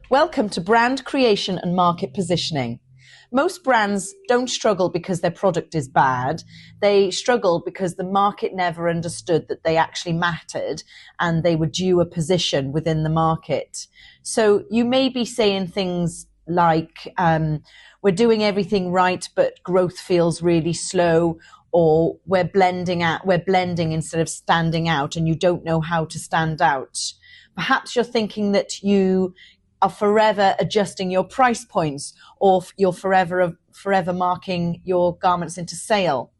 Welcome to brand creation and market positioning. Most brands don't struggle because their product is bad. They struggle because the market never understood that they actually mattered and they were due a position within the market. So you may be saying things like, we're doing everything right, but growth feels really slow, or we're blending instead of standing out, and you don't know how to stand out. Perhaps you're thinking that you are forever adjusting your price points, or you're forever marking your garments into sale.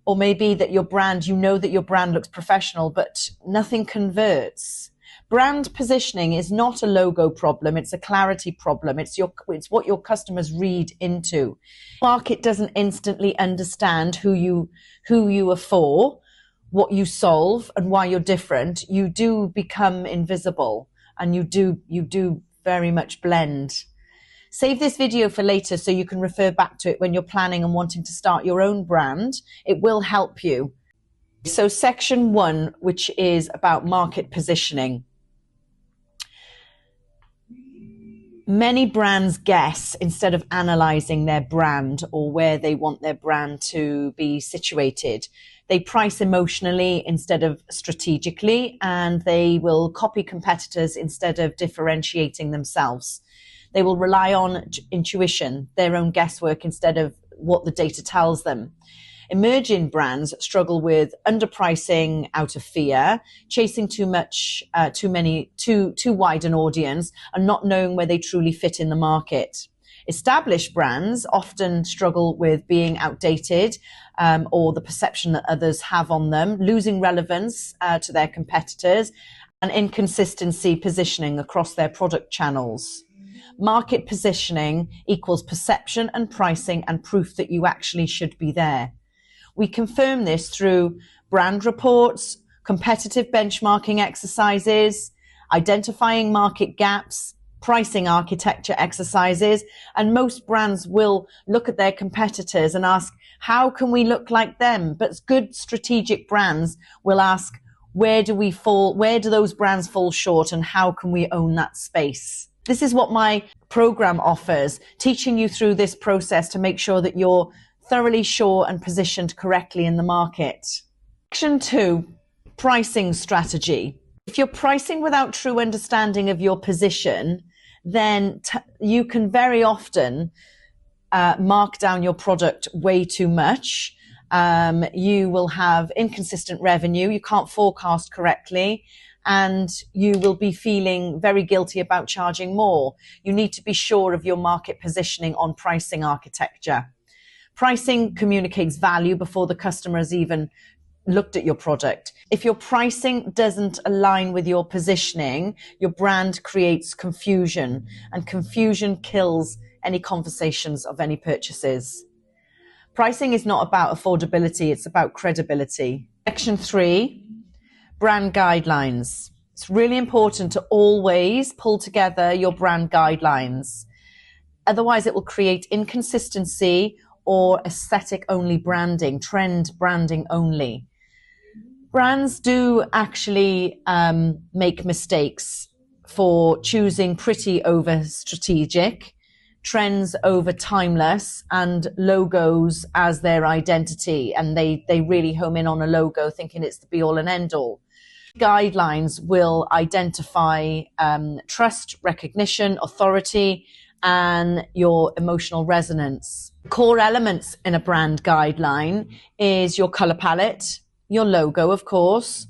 Or maybe that your brand, you know that your brand looks professional, but nothing converts. Brand positioning is not a logo problem, it's a clarity problem. It's what your customers read into. The market doesn't instantly understand who you are for, what you solve, and why you're different. You do become invisible, and you do very much blend. Save this video for later so you can refer back to it when you're planning and wanting to start your own brand. It will help you. So section 1, which is about market positioning. Many brands guess instead of analyzing their brand or where they want their brand to be situated. They price emotionally instead of strategically, and they will copy competitors instead of differentiating themselves. They will rely on intuition, their own guesswork, instead of what the data tells them. Emerging brands struggle with underpricing out of fear, chasing too wide an audience, and not knowing where they truly fit in the market. Established brands often struggle with being outdated, or the perception that others have on them, losing relevance to their competitors, and inconsistency positioning across their product channels. Market positioning equals perception and pricing and proof that you actually should be there. We confirm this through brand reports, competitive benchmarking exercises, identifying market gaps, pricing architecture exercises, and most brands will look at their competitors and ask, how can we look like them? But good strategic brands will ask, where do those brands fall short, and how can we own that space? This is what my program offers, teaching you through this process to make sure that you're thoroughly sure and positioned correctly in the market. Section 2, pricing strategy. If you're pricing without true understanding of your position, then you can very often mark down your product way too much. You will have inconsistent revenue, you can't forecast correctly, and you will be feeling very guilty about charging more. You need to be sure of your market positioning on pricing architecture. Pricing communicates value before the customer has even looked at your product. If your pricing doesn't align with your positioning, your brand creates confusion, and confusion kills any conversations of any purchases. Pricing is not about affordability, it's about credibility. Section 3, brand guidelines. It's really important to always pull together your brand guidelines. Otherwise, it will create inconsistency or aesthetic only branding, trend branding only. Brands do actually make mistakes for choosing pretty over strategic, trends over timeless, and logos as their identity. And they really home in on a logo thinking it's the be all and end all. Guidelines will identify trust, recognition, authority, and your emotional resonance. Core elements in a brand guideline is your color palette, your logo, of course,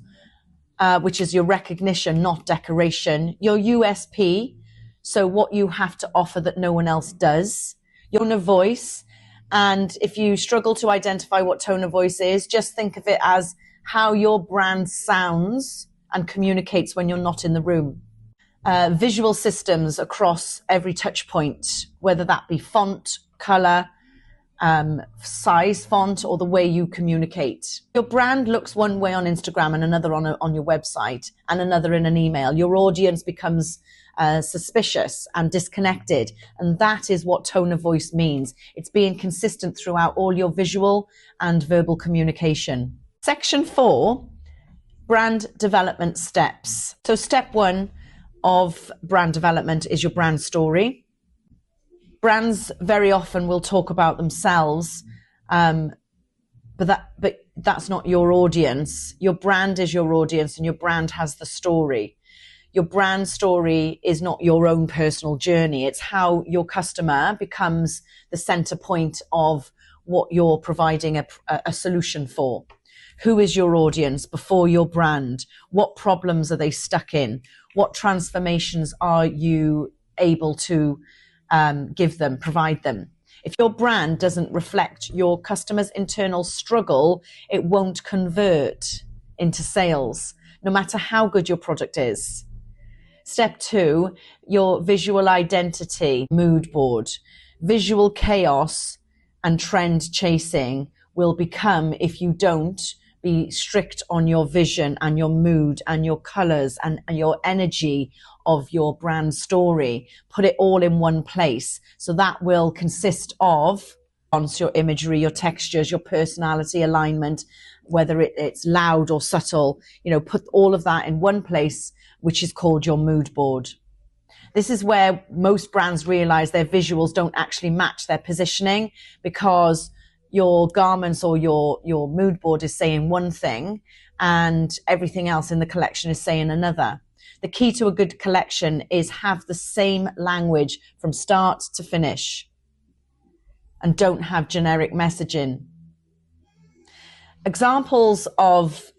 which is your recognition, not decoration, your USP, so what you have to offer that no one else does, your tone of voice. And if you struggle to identify what tone of voice is, just think of it as how your brand sounds and communicates when you're not in the room. Visual systems across every touch point, whether that be font, color, size font, or the way you communicate. Your brand looks one way on Instagram and another on your website and another in an email. Your audience becomes suspicious and disconnected, and that is what tone of voice means. It's being consistent throughout all your visual and verbal communication. Section 4, brand development steps. So step 1, of brand development is your brand story. Brands very often will talk about themselves, but that's not your audience. Your brand is your audience, and your brand has the story. Your brand story is not your own personal journey. It's how your customer becomes the center point of what you're providing a solution for. Who is your audience before your brand? What problems are they stuck in? What transformations are you able to give them, provide them? If your brand doesn't reflect your customer's internal struggle, it won't convert into sales, no matter how good your product is. Step 2, your visual identity mood board. Visual chaos and trend chasing will become, if you don't be strict on your vision and your mood and your colors and your energy of your brand story, put it all in one place. So that will consist of your imagery, your textures, your personality alignment, whether it's loud or subtle, put all of that in one place, which is called your mood board. This is where most brands realize their visuals don't actually match their positioning, because your garments or your mood board is saying one thing and everything else in the collection is saying another. The key to a good collection is have the same language from start to finish, and don't have generic messaging. Examples of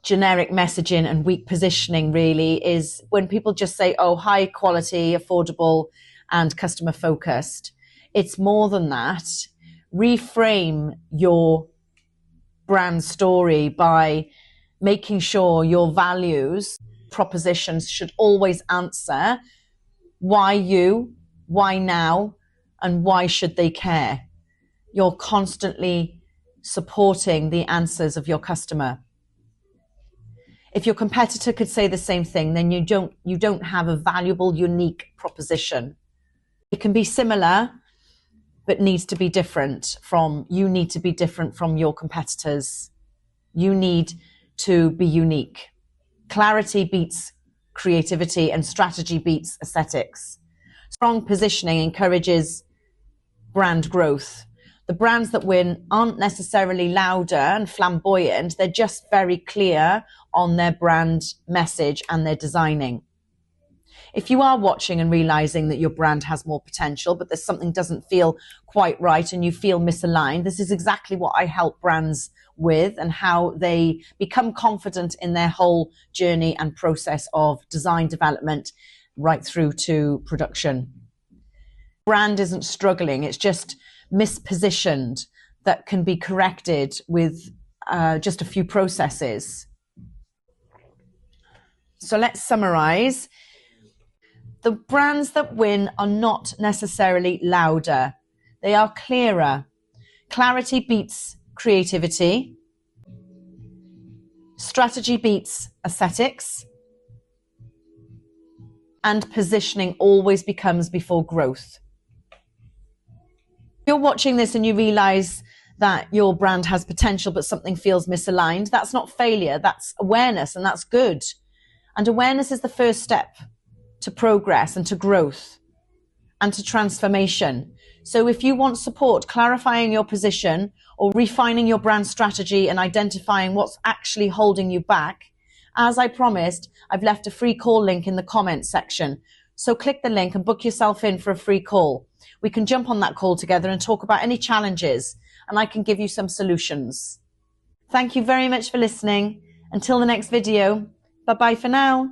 generic messaging and weak positioning really is when people just say, oh, high quality, affordable, and customer focused. It's more than that. Reframe your brand story by making sure your values, propositions should always answer why you, why now, and why should they care. You're constantly supporting the answers of your customer. If your competitor could say the same thing, then you don't have a valuable, unique proposition. It can be similar, but needs to be different you need to be different from your competitors. You need to be unique. Clarity beats creativity, and strategy beats aesthetics. Strong positioning encourages brand growth. The brands that win aren't necessarily louder and flamboyant. They're just very clear on their brand message and their designing. If you are watching and realizing that your brand has more potential, but there's something doesn't feel quite right and you feel misaligned, this is exactly what I help brands with, and how they become confident in their whole journey and process of design development right through to production. Brand isn't struggling, it's just mispositioned, that can be corrected with just a few processes. So let's summarize. The brands that win are not necessarily louder. They are clearer. Clarity beats creativity. Strategy beats aesthetics. And positioning always becomes before growth. If you're watching this and you realize that your brand has potential but something feels misaligned, that's not failure, that's awareness, and that's good. And awareness is the first step to progress and to growth and to transformation. So if you want support clarifying your position or refining your brand strategy and identifying what's actually holding you back, as I promised, I've left a free call link in the comments section. So click the link and book yourself in for a free call. We can jump on that call together and talk about any challenges, and I can give you some solutions. Thank you very much for listening. Until the next video, bye-bye for now.